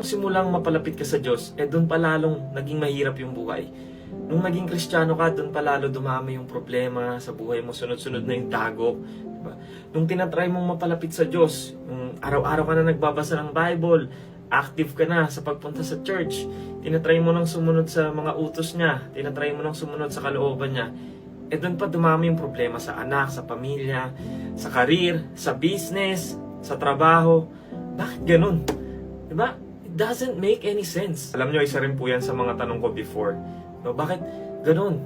nung simulang mapalapit ka sa Diyos, doon pa lalong naging mahirap yung buhay. Nung naging Kristiyano ka, doon pa lalo dumami yung problema sa buhay mo, sunod-sunod na yung dagok. Diba? Nung tinatry mong mapalapit sa Diyos, nung araw-araw ka na nagbabasa ng Bible, active ka na sa pagpunta sa church, tinatry mo nang sumunod sa mga utos niya, tinatry mo nang sumunod sa kalooban niya, doon pa dumami yung problema sa anak, sa pamilya, sa career, sa business, sa trabaho. Bakit ganun? Diba? It doesn't make any sense. Alam nyo, isa rin po yan sa mga tanong ko before. No, bakit ganun?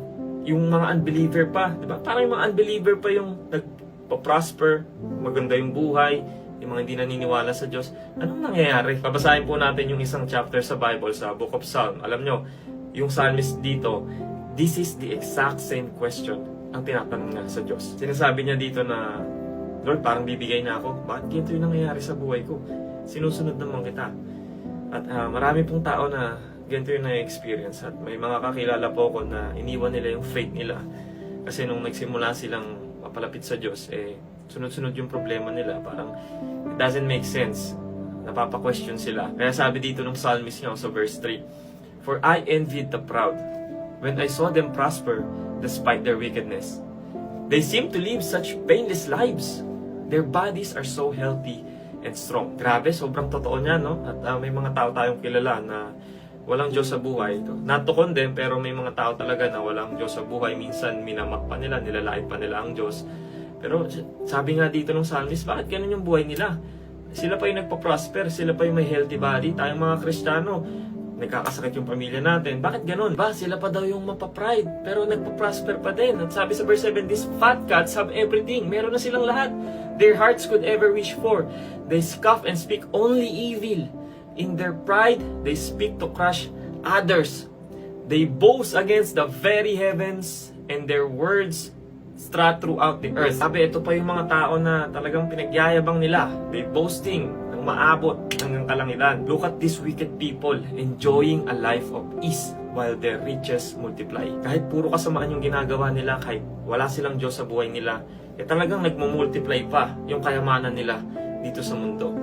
Yung mga unbeliever pa, diba? Parang yung mga unbeliever pa yung nagpa-prosper, maganda yung buhay, yung mga hindi naniniwala sa Diyos. Anong nangyayari? Babasahin po natin yung isang chapter sa Bible, sa Book of Psalm. Alam nyo, yung psalmist dito, this is the exact same question ang tinatanong niya sa Diyos. Sinasabi niya dito na, Lord, parang bibigay na ako. Bakit ganito yung nangyayari sa buhay ko? Sinusunod naman kita. At marami pong tao na ganito yung na-experience. At may mga kakilala po ko na iniwan nila yung faith nila. Kasi nung nagsimula silang mapalapit sa Diyos, sunod-sunod yung problema nila. Parang it doesn't make sense. Napapa-question sila. Kaya sabi dito ng psalmist niya sa verse 3, For I envied the proud when I saw them prosper despite their wickedness. They seem to live such painless lives. Their bodies are so healthy and strong. Grabe, sobrang totoo niya, no? At may mga tao tayong kilala na walang Diyos sa buhay. Not to condemn, pero may mga tao talaga na walang Diyos sa buhay. Minsan, minamak pa nila, nilalait pa nila ang Diyos. Pero sabi nga dito ng psalmist, bakit ganun yung buhay nila? Sila pa yung nagpa-prosper, sila pa yung may healthy body. Tayong mga Kristiyano, nagkakasakit yung pamilya natin. Bakit ganun? Sila pa daw yung mapapride, pero nagpa-prosper pa din. At sabi sa verse 7, these fat cats have everything. Meron na silang lahat. Their hearts could ever wish for. They scoff and speak only evil. In their pride, they speak to crush others. They boast against the very heavens, and their words strut throughout the earth. Sabi, ito pa yung mga tao na talagang pinagyayabang nila. They boasting ng maabot hanggang kalangitan. Look at these wicked people enjoying a life of ease while their riches multiply. Kahit puro kasamaan yung ginagawa nila, kahit wala silang Diyos sa buhay nila, talagang nagmumultiply pa yung kayamanan nila dito sa mundo.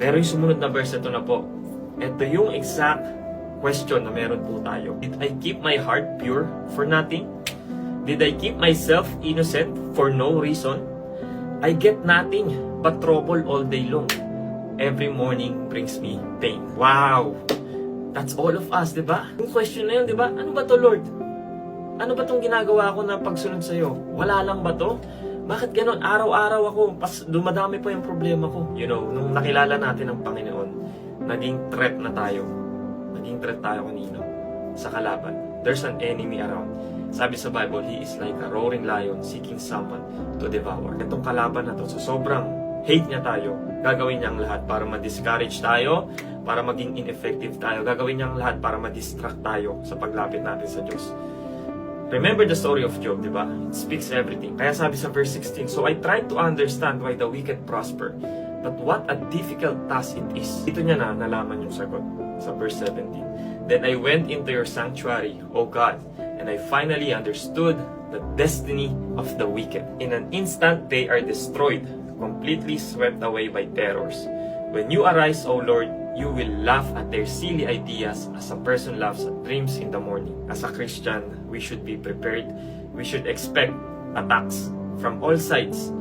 Pero yung sumunod na verse, ito na po. Ito yung exact question na meron po tayo. Did I keep my heart pure for nothing? Did I keep myself innocent for no reason? I get nothing but trouble all day long. Every morning brings me pain. Wow! That's all of us, di ba? Yung question na yun, di ba? Ano ba to, Lord? Ano ba tong ginagawa ko na pagsunod sa'yo? Wala lang ba to? Bakit ganon? Araw-araw ako, dumadami pa yung problema ko. You know, nung nakilala natin ang Panginoon, naging threat na tayo. Naging threat tayo kanino? Sa kalaban. There's an enemy around. Sabi sa Bible, he is like a roaring lion seeking someone to devour. Itong kalaban na to, so sobrang hate niya tayo, gagawin niya ang lahat para ma-discourage tayo, para maging ineffective tayo. Gagawin niya ang lahat para ma-distract tayo sa paglapit natin sa Diyos. Remember the story of Job, di ba? It speaks everything. Kaya sabi sa verse 16, So I tried to understand why the wicked prosper, but what a difficult task it is. Dito niya na nalaman yung sagot sa verse 17. Then I went into your sanctuary, O God, and I finally understood the destiny of the wicked. In an instant, they are destroyed, completely swept away by terrors. When you arise, O Lord, you will laugh at their silly ideas as a person laughs at dreams in the morning. As a Christian, we should be prepared. We should expect attacks from all sides.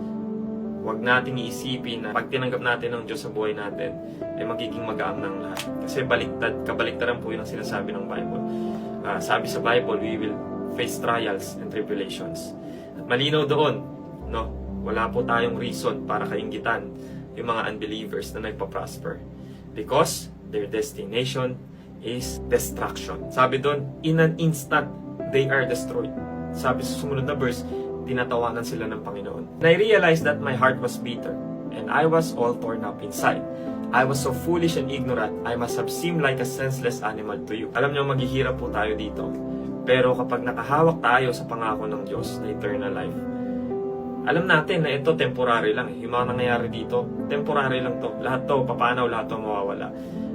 Huwag nating iisipin na pag tinanggap natin ng Diyos sa buhay natin, ay magiging magaang ng lahat. Kasi kabaliktaran po yun ang sinasabi ng Bible. Sabi sa Bible, we will face trials and tribulations. At malinaw doon, no? Wala po tayong reason para kainggitan yung mga unbelievers na nagpa-prosper. Because their destination is destruction. Sabi doon, in an instant, they are destroyed. Sabi sa sumunod na verse, tinatawanan sila ng Panginoon. And I realized that my heart was bitter, and I was all torn up inside. I was so foolish and ignorant, I must have seemed like a senseless animal to you. Alam niyo, maghihirap po tayo dito. Pero kapag nakahawak tayo sa pangako ng Diyos na eternal life, alam natin na ito temporary lang. Yung mga nangyayari dito, temporary lang to. Lahat to, papanaw, lahat to mawawala.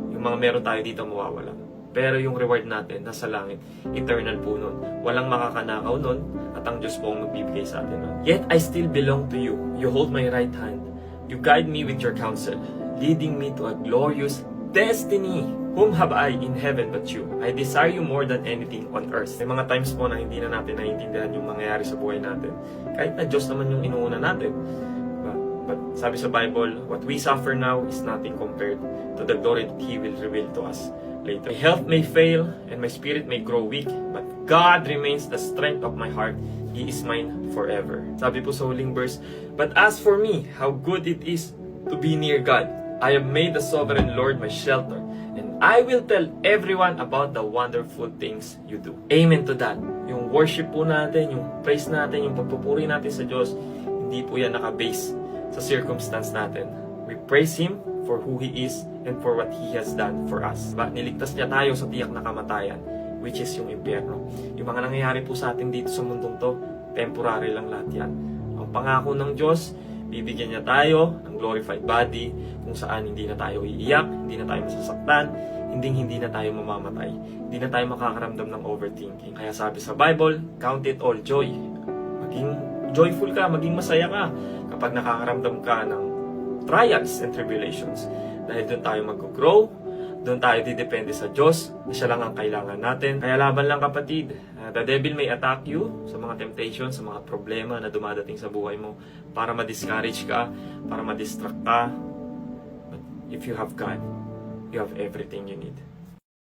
Yung mga meron tayo dito, mawawala. Pero yung reward natin, nasa langit, eternal po nun. Walang makakanakaw nun, at ang Diyos po ang magbibigay sa atin nun. Yet I still belong to you. You hold my right hand. You guide me with your counsel, leading me to a glorious destiny. Whom have I in heaven but you? I desire you more than anything on earth. May mga times po na hindi na natin naiintindihan yung mangyayari sa buhay natin. Kahit na Diyos naman yung inuuna natin. Diba? But sabi sa Bible, what we suffer now is nothing compared to the glory that He will reveal to us later. My health may fail and my spirit may grow weak, but God remains the strength of my heart. He is mine forever. Sabi po sa huling verse, but as for me, how good it is to be near God. I have made the sovereign Lord my shelter, and I will tell everyone about the wonderful things you do. Amen to that. Yung worship po natin, yung praise natin, yung pagpupuri natin sa Diyos, hindi po yan nakabase sa circumstance natin. We praise Him for who He is and for what He has done for us. Niligtas niya tayo sa tiyak na kamatayan, which is yung impyerno. Yung mga nangyayari po sa atin dito sa mundong to, temporary lang lahat yan. Ang pangako ng Diyos, bibigyan niya tayo ng glorified body kung saan hindi na tayo iiyak, hindi na tayo masasaktan, hindi na tayo mamamatay, hindi na tayo makakaramdam ng overthinking. Kaya sabi sa Bible, count it all joy. Maging joyful ka, maging masaya ka kapag nakakaramdam ka ng trials and tribulations. Dahil doon tayo mag-grow, doon tayo didepende sa Diyos, na siya lang ang kailangan natin. Kaya laban lang kapatid, the devil may attack you sa mga temptations, sa mga problema na dumadating sa buhay mo para ma-discourage ka, para ma-distract ka. But if you have God, you have everything you need.